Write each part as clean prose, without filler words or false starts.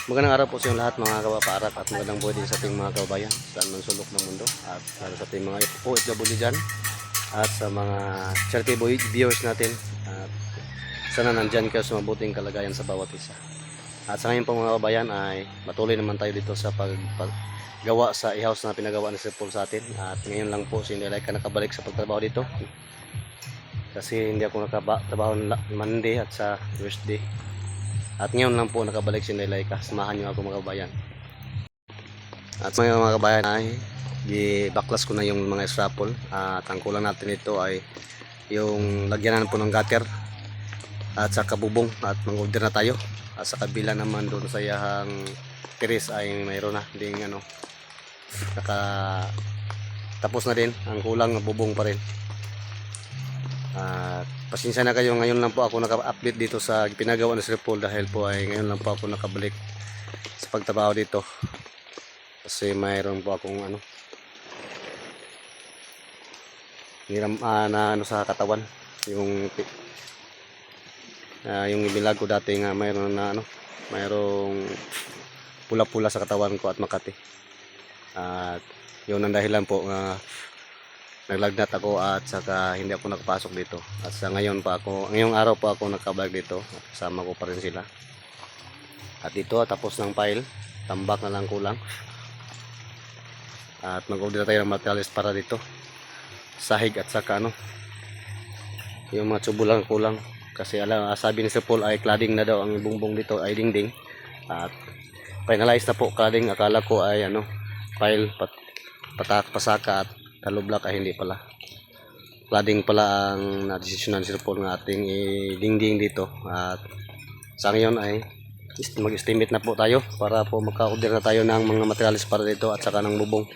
Magandang araw po sa inyong lahat mga kapaparak at magandang buhay din sa ating mga kababayan saan man sulok ng mundo at lalo sa ating mga OFW dyan at sa mga charity viewers natin at sana nandyan kayo sa mabuting kalagayan sa bawat isa. At sa ngayon po mga kababayan ay patuloy naman tayo dito sa paggawa sa i-house na pinagawa ni Sir Paul sa atin at ngayon lang po si Nelaika nakabalik sa pagtrabaho dito kasi hindi ako nakatrabaho Monday at sa Thursday. At ngayon lang po nakabalik si Nelaika. Samahan niyo ako mga kabayan. At sa mga kabayan ay i-backlas ko na yung mga strapple. At ang kulang natin ito ay yung lagyanan po ng gutter at sa kabubong at mag-order na tayo. At sa kabila naman doon sa yahang tiris ay mayroon na ding tapos na din. Ang kulang bubong pa rin. At pasensya na kayo, ngayon lang po ako naka-update dito sa pinagawa ng Sir Paul dahil po ay ngayon lang po ako nakabalik sa pagtrabaho dito kasi mayroon po akong sa katawan yung ibilag ko dati nga mayroon mayroong pula-pula sa katawan ko at Makati at yun ang dahilan po nga naglagnat ako at saka hindi ako nakapasok dito at sa ngayong araw pa ako nakabalik dito kasama ko pa rin sila at dito tapos ng pile, tambak na lang kulang at mag-order tayo ng materials para dito sahig at saka yung mga tubo lang kulang kasi sabi ni Sir Paul ay cladding na daw ang bumbong dito ay dingding at finalize na po cladding. Akala ko ay pile pasaka at hollow block ay hindi pala, cladding pala ang na-desisyonan Sir Paul ng ating i-dingding dito at sa ngayon ay mag-estimate na po tayo para po maka-order na tayo ng mga materials para dito at saka ng bubong.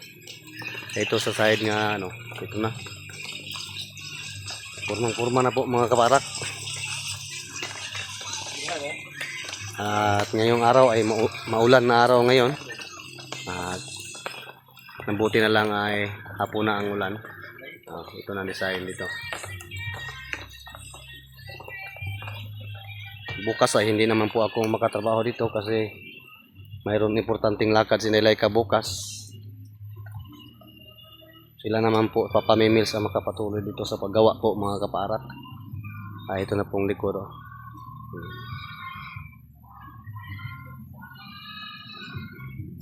Ito sa side nga ito na kurmang-kurma na po mga kaparak at ngayong araw ay maulan na araw ngayon at nabuti na lang ay hapon na ang ulan. Ito na design dito. Bukas ay hindi naman po ako makatrabaho dito kasi mayroon importanteng lakad si Nelaika bukas. Sila naman po papamimils ang makapatuloy dito sa paggawa po mga kaparak. Ito na pong likod.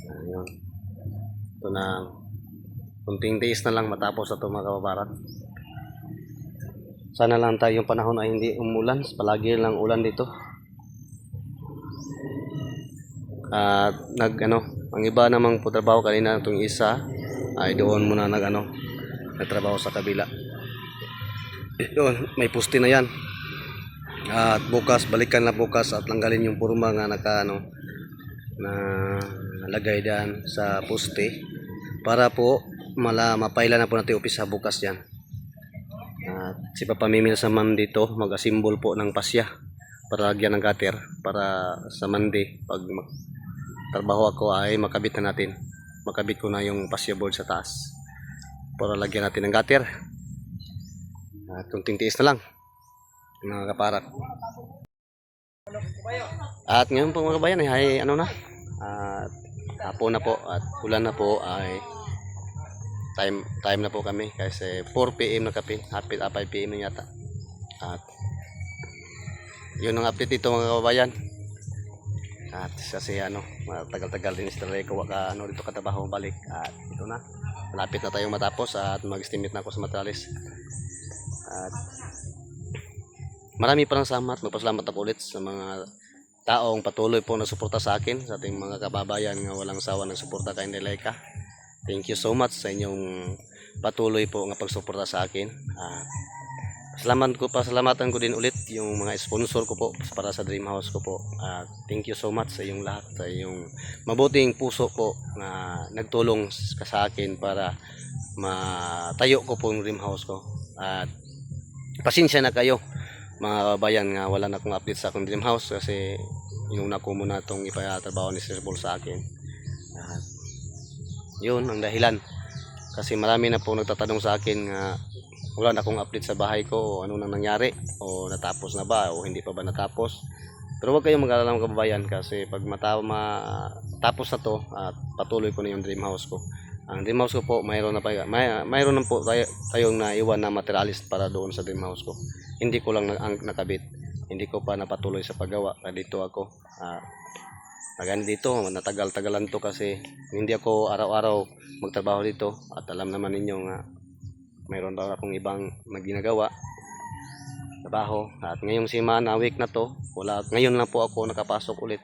Ayun. Ito na, kunting tiis na lang matapos ito mga kababaran. Sana lang tayo yung panahon ay hindi umulan, palagi lang ulan dito. At ang iba namang po trabaho kanina itong isa ay doon muna nagtrabaho sa kabila. Doon may puste na yan. At bukas balikan na bukas at langgalin yung purma nga na nalagay diyan sa poste para po mapaila na po natin upisa bukas yan. At si Papa Mimil sa man dito mag-asimbol po ng pasya para lagyan ng gutter para sa Monday pag trabaho ako ay makabit ko na yung pasya board sa taas para lagyan natin ng gutter. At kunting tiis na lang mga kaparak. At ngayon po mga kabayan ay at hapon na po at ulan na po ay time na po kami kasi 4 PM na kami, hapit 5 PM na yata. At yun ang update dito mga kababayan. At kasi tagal-tagal din si Nelaika dito katabaho balik at ito na malapit na tayong matapos at mag-estimate na ako sa materials. At marami pa ng salamat, magpasalamat ako ulit sa mga taong patuloy po nagsuporta sa akin, sa ating mga kababayan nga walang sawa ng suporta kay Nelaika. Thank you so much sa inyong patuloy po nga pagsuporta sa akin. Pasalamatan ko din ulit yung mga sponsor ko po para sa dream house ko po. Thank you so much sa inyong lahat, sa inyong mabuting puso po na nagtulong sa akin para matayo ko po yung dream house ko. At pasensya na kayo mga kababayan nga wala na akong update sa akong dream house kasi yung ko muna itong ipatrabaho ni Sir Paul sa akin. Yun ang dahilan kasi marami na po nagtatanong sa akin nga wala na akong update sa bahay ko o ano nang nangyari o natapos na ba o hindi pa ba natapos. Pero huwag kayong mag-alala mga kababayan kasi pag matapos na to at patuloy ko na yung dream house ko. Ang dream house ko po, mayroon na po tayong naiwan na materialist para doon sa dream house ko. Hindi ko lang nakabit. Hindi ko pa napatuloy sa paggawa. Kaya dito ako. Nagani dito, natagal-tagalan to kasi hindi ako araw-araw magtrabaho dito. At alam naman ninyo nga, mayroon daw akong ibang ginagawa trabaho. At ngayong semana, week na to, ngayon lang po ako nakapasok ulit.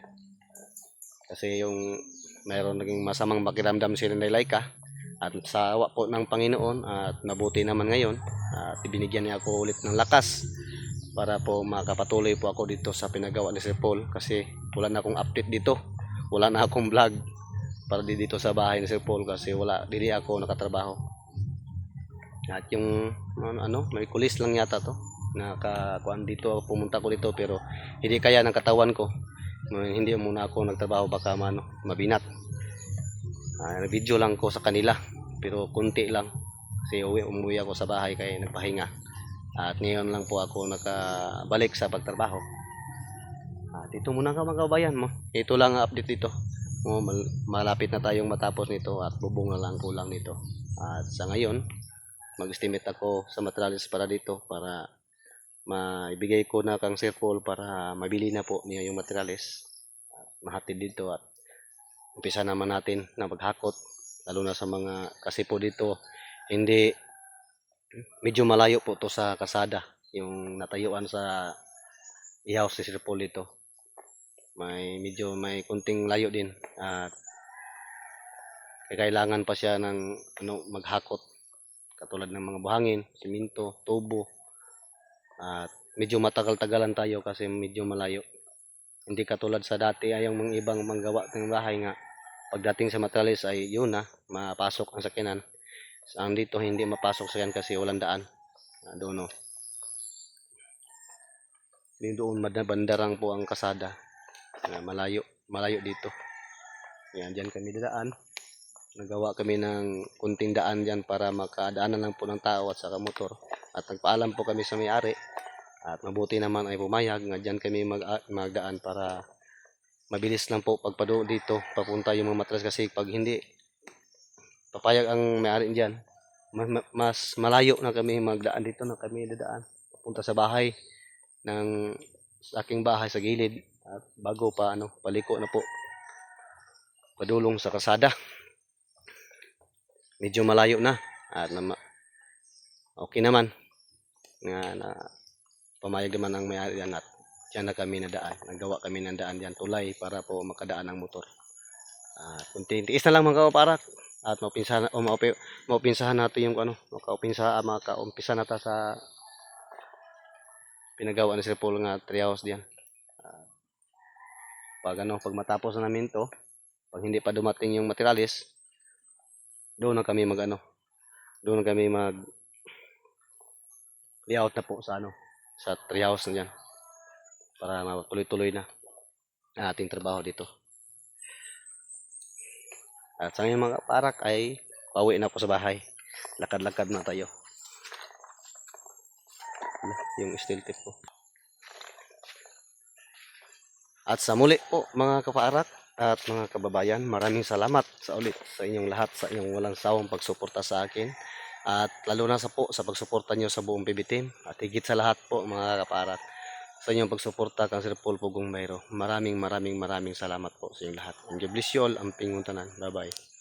Kasi yung mayroon naging masamang pakiramdam si Renday Laika. At sa awa po ng Panginoon at nabuti naman ngayon at ibinigyan niya ako ulit ng lakas para po makapatuloy po ako dito sa pinagawa ni Sir Paul kasi wala na akong update dito. Wala na akong vlog para dito sa bahay ni Sir Paul kasi hindi ako nakatrabaho. At yung may kulis lang yata to. Nakakuan dito, pumunta ko dito pero hindi kaya ng katawan ko. Hindi muna ako nagtrabaho baka mabinat. Video lang ko sa kanila pero kunti lang kasi umuwi ako sa bahay kaya nagpahinga. At ngayon lang po ako nakabalik sa pagtrabaho. At ito muna mga kabayan mo. Ito lang ang update dito. Malapit na tayong matapos nito at bubong na lang kulang nito. At sa ngayon, mag-estimate ako sa materials para dito para maibigay ko na kang Sir Paul para mabili na po niya yung materials. Mahatid dito at umpisa naman natin na maghakot lalo na sa mga kasi po dito medyo malayo po to sa kasada yung natayuan sa ihaw si Sir Paul dito medyo may kunting layo din at kailangan pa siya ng maghakot katulad ng mga buhangin, simento, tubo at medyo matagal-tagalan tayo kasi medyo malayo. Hindi katulad sa dati ay yung mga ibang manggawa ng bahay nga pagdating sa materials ay yun na mapasok ang sakyanan. Ang dito hindi mapasok sakyan kasi walang daan. Doon doon bandarang po ang kasada. Malayo dito. Yan diyan kami dadaan. Nagawa kami ng kunting daan diyan para makadaanan lang po ng tao at saka motor. At nagpaalam po kami sa may-ari. At mabuti naman ay pumayag nga diyan kami magdaan para mabilis lang po pagpado dito papunta yung mga matras kasi pag hindi papayag ang may-ari diyan mas malayo na kami magdaan dito na kami dadaan papunta sa bahay ng aking bahay sa gilid at bago pa paliko na po padulong sa kalsada medyo malayo na at okay naman nga pamayag naman ang may-ari yan at diyan na kami nadaan. Nagawa kami ng daan diyan tulay para po makadaan ng motor. Kunti-tiis na lang mga kaparak at maupinsahan natin yung makaumpisa na ta sa pinagawa ni Sir Paul nga treehouse diyan. Pag matapos na namin to, pag hindi pa dumating yung materialis, doon na kami doon na kami mag layout na po sa sa treehouse na diyan para matuloy-tuloy na ang ating trabaho dito. At sa ngayon mga parak ay pauwi na po sa bahay. Lakad-lakad na tayo. Yung steel tip po. At sa muli po mga kaparak at mga kababayan, maraming salamat sa ulit sa inyong lahat sa inyong walang sawang pagsuporta sa akin. At lalo na sa pagsuporta nyo sa buong PB team. At higit sa lahat po mga kaparak sa inyong pagsuporta kang Sir Paul Pugong Mayro. Maraming salamat po sa inyong lahat. And God bless you all. Amping tanan. Bye bye.